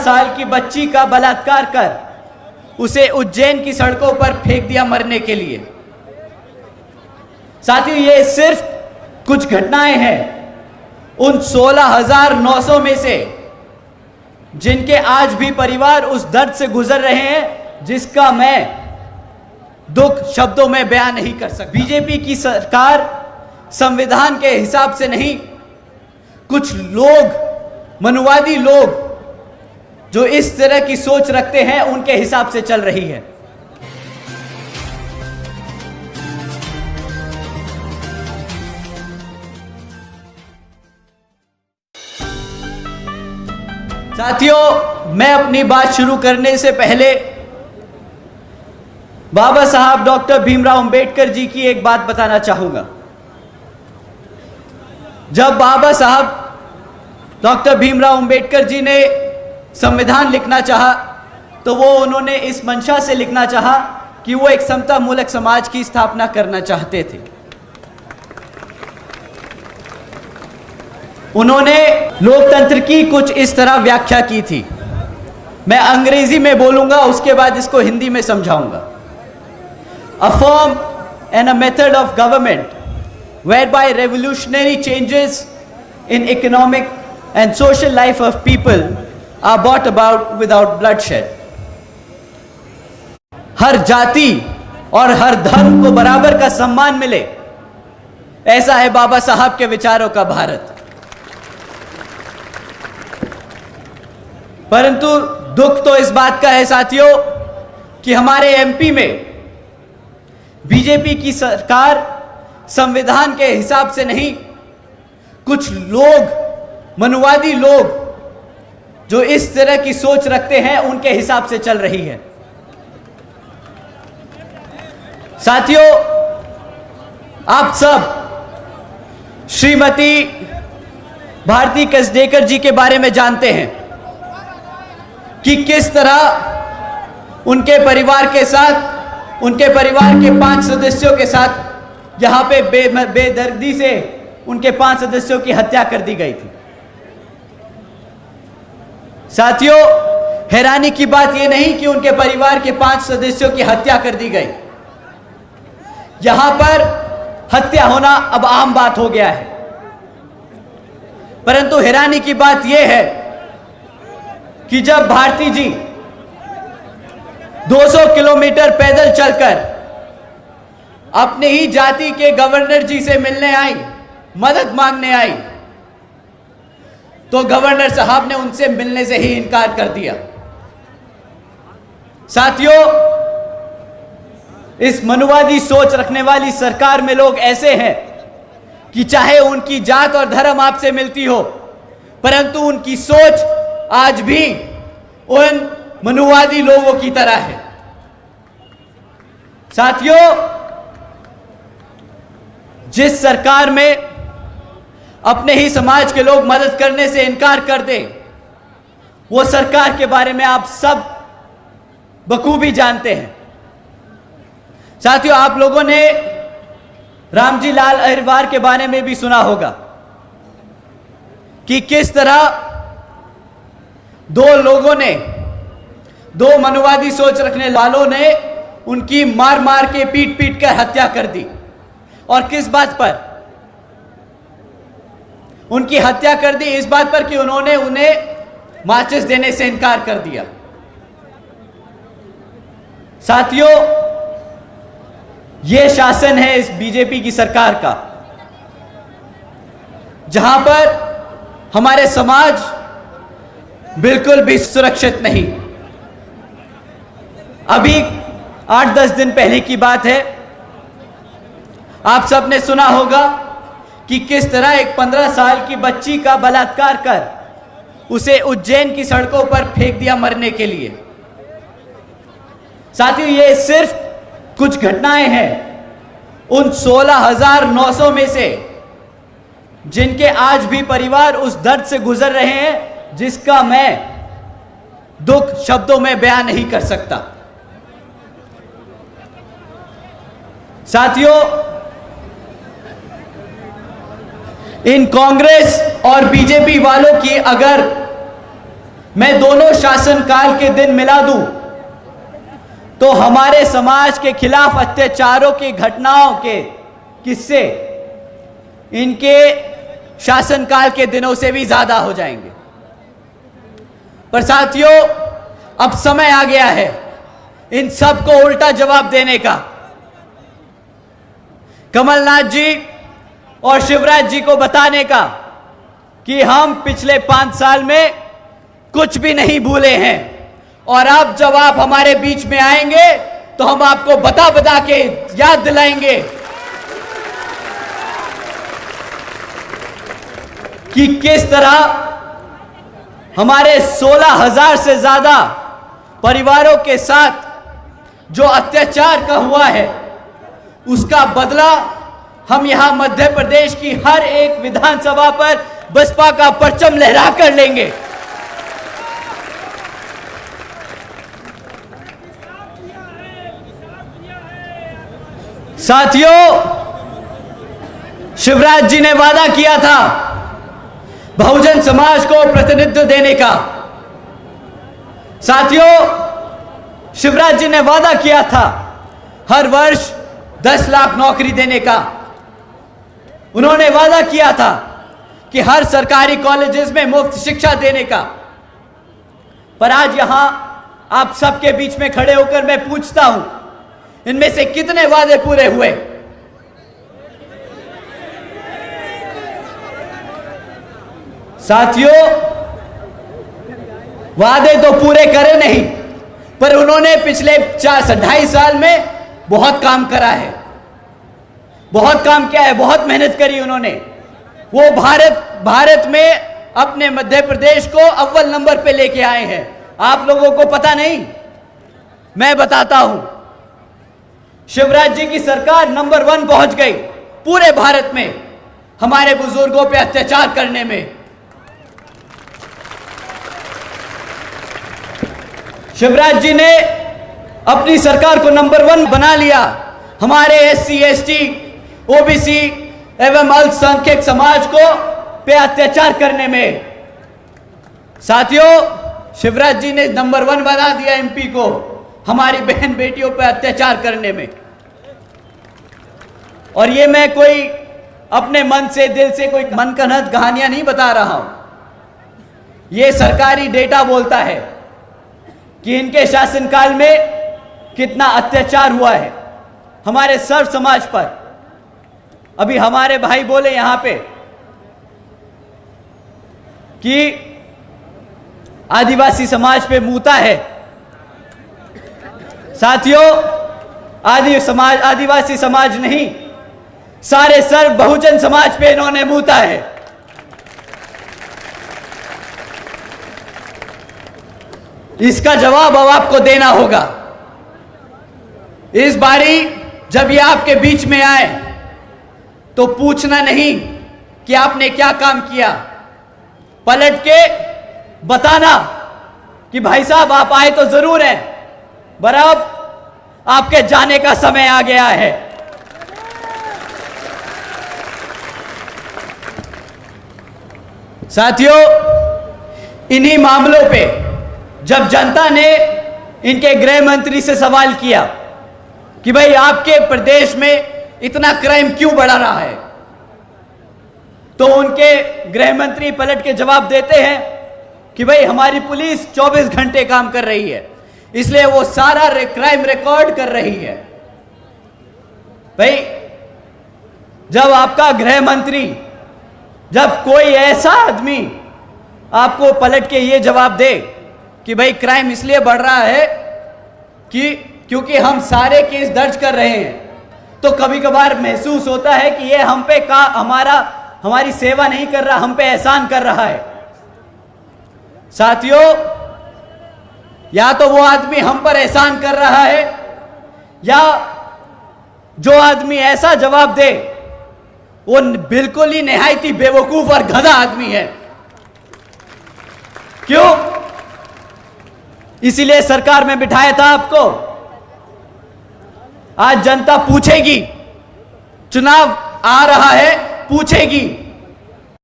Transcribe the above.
साल की बच्ची का बलात्कार कर उसे उज्जैन की सड़कों पर फेंक दिया मरने के लिए। साथियों, ये सिर्फ कुछ घटनाएं हैं उन 16,900 में से जिनके आज भी परिवार उस दर्द से गुजर रहे हैं जिसका मैं दुख शब्दों में बयान नहीं कर सकता। बीजेपी की सरकार संविधान के हिसाब से नहीं, कुछ लोग, मनुवादी लोग जो इस तरह की सोच रखते हैं उनके हिसाब से चल रही है। साथियों, मैं अपनी बात शुरू करने से पहले बाबा साहब डॉक्टर भीमराव अंबेडकर जी की एक बात बताना चाहूंगा। जब बाबा साहब डॉक्टर भीमराव अंबेडकर जी ने संविधान लिखना चाहा तो उन्होंने इस मंशा से लिखना चाहा कि वो एक समता मूलक समाज की स्थापना करना चाहते थे। उन्होंने लोकतंत्र की कुछ इस तरह व्याख्या की थी। मैं अंग्रेजी में बोलूंगा, उसके बाद इसको हिंदी में समझाऊंगा। A form and a method of government whereby revolutionary changes in economic and social life of people are brought about without bloodshed. हर जाति और हर धर्म को बराबर का सम्मान मिले, ऐसा है बाबा साहब के विचारों का भारत। परंतु दुख तो इस बात का है साथियों कि हमारे एमपी में बीजेपी की सरकार संविधान के हिसाब से नहीं, कुछ लोग, मनुवादी लोग जो इस तरह की सोच रखते हैं उनके हिसाब से चल रही है। साथियों, आप सब श्रीमती भारती कसडेकर जी के बारे में जानते हैं कि किस तरह उनके परिवार के साथ, उनके परिवार के 5 सदस्यों के साथ यहां पे बेदर्दी से उनके 5 सदस्यों की हत्या कर दी गई थी। साथियों, हैरानी की बात यह नहीं कि उनके परिवार के 5 सदस्यों की हत्या कर दी गई। यहां पर हत्या होना अब आम बात हो गया है। परंतु हैरानी की बात यह है कि जब भारती जी 200 किलोमीटर पैदल चलकर अपने ही जाति के गवर्नर जी से मिलने आई, मदद मांगने आई, तो गवर्नर साहब ने उनसे मिलने से ही इनकार कर दिया। साथियों, इस मनुवादी सोच रखने वाली सरकार में लोग ऐसे हैं कि चाहे उनकी जात और धर्म आपसे मिलती हो, परंतु उनकी सोच आज भी उन मनुवादी लोगों की तरह है। साथियों, जिस सरकार में अपने ही समाज के लोग मदद करने से इनकार कर दे, वो सरकार के बारे में आप सब बखूबी जानते हैं। साथियों, आप लोगों ने रामजी लाल अहिरवार के बारे में भी सुना होगा कि किस तरह दो लोगों ने, दो मनुवादी सोच रखने वालों ने उनकी मार मार के, पीट पीट कर हत्या कर दी। और किस बात पर उनकी हत्या कर दी? इस बात पर कि उन्होंने उन्हें माचिस देने से इनकार कर दिया। साथियों, यह शासन है इस बीजेपी की सरकार का, जहां पर हमारे समाज बिल्कुल भी सुरक्षित नहीं। अभी 8-10 दिन पहले की बात है, आप सबने सुना होगा कि किस तरह एक 15 साल की बच्ची का बलात्कार कर उसे उज्जैन की सड़कों पर फेंक दिया मरने के लिए। साथियों, ये सिर्फ कुछ घटनाएं हैं उन 16,900 में से जिनके आज भी परिवार उस दर्द से गुजर रहे हैं जिसका मैं दुख शब्दों में बयान नहीं कर सकता। साथियों, इन कांग्रेस और बीजेपी वालों की अगर मैं दोनों शासनकाल के दिन मिला दूं तो हमारे समाज के खिलाफ अत्याचारों की घटनाओं के किस्से इनके शासनकाल के दिनों से भी ज्यादा हो जाएंगे। पर साथियों, अब समय आ गया है इन सब को उल्टा जवाब देने का। कमलनाथ जी और शिवराज जी को बताने का कि हम पिछले 5 साल में कुछ भी नहीं भूले हैं, और अब जब आप हमारे बीच में आएंगे तो हम आपको बता बता के याद दिलाएंगे कि किस तरह हमारे 16,000 से ज्यादा परिवारों के साथ जो अत्याचार का हुआ है उसका बदला हम यहां मध्य प्रदेश की हर एक विधानसभा पर बसपा का परचम लहरा कर लेंगे। साथियों, शिवराज जी ने वादा किया था बहुजन समाज को प्रतिनिधित्व देने का। साथियों, शिवराज जी ने वादा किया था हर वर्ष 10 लाख नौकरी देने का। उन्होंने वादा किया था कि हर सरकारी कॉलेजेस में मुफ्त शिक्षा देने का। पर आज यहां आप सबके बीच में खड़े होकर मैं पूछता हूं, इनमें से कितने वादे पूरे हुए? साथियों, वादे तो पूरे करे नहीं, पर उन्होंने पिछले 2.5 साल में बहुत काम करा है, बहुत काम किया है, बहुत मेहनत करी उन्होंने। वो भारत में अपने मध्य प्रदेश को अव्वल नंबर पे लेके आए हैं। आप लोगों को पता नहीं, मैं बताता हूं। शिवराज जी की सरकार नंबर 1 पहुंच गई पूरे भारत में हमारे बुजुर्गों पे अत्याचार करने में। शिवराज जी ने अपनी सरकार को नंबर 1 बना लिया हमारे SC, ST, OBC एवं अल्पसंख्यक समाज को पे अत्याचार करने में। साथियों, शिवराज जी ने नंबर 1 बना दिया MP को हमारी बहन बेटियों पर अत्याचार करने में। और ये मैं कोई अपने मन से, दिल से कोई मनगढ़ंत कहानियां नहीं बता रहा हूं। ये सरकारी डेटा बोलता है कि इनके शासनकाल में कितना अत्याचार हुआ है हमारे सर्व समाज पर। अभी हमारे भाई बोले यहां पे कि आदिवासी समाज पे मूता है। साथियों, आदिवासी समाज नहीं, सारे सर्व बहुजन समाज पे इन्होंने मूता है। इसका जवाब अब आपको देना होगा। इस बारी जब ये आपके बीच में आए तो पूछना नहीं कि आपने क्या काम किया, पलट के बताना कि भाई साहब आप आए तो जरूर है, पर अब आपके जाने का समय आ गया है। साथियों, इन्हीं मामलों पे जब जनता ने इनके गृह मंत्री से सवाल किया कि भाई आपके प्रदेश में इतना क्राइम क्यों बढ़ा रहा है, तो उनके गृह मंत्री पलट के जवाब देते हैं कि भाई हमारी पुलिस 24 घंटे काम कर रही है, इसलिए वो सारा क्राइम रिकॉर्ड कर रही है। भाई, जब आपका गृह मंत्री, जब कोई ऐसा आदमी आपको पलट के ये जवाब दे कि भाई क्राइम इसलिए बढ़ रहा है कि क्योंकि हम सारे केस दर्ज कर रहे हैं, तो कभी कभार महसूस होता है कि ये हम पे हमारी सेवा नहीं कर रहा, हम पे एहसान कर रहा है। साथियों, या तो वो आदमी हम पर एहसान कर रहा है, या जो आदमी ऐसा जवाब दे वो बिल्कुल ही निहायत ही बेवकूफ और गधा आदमी है। क्यों? इसीलिए सरकार में बिठाया था आपको। आज जनता पूछेगी, चुनाव आ रहा है, पूछेगी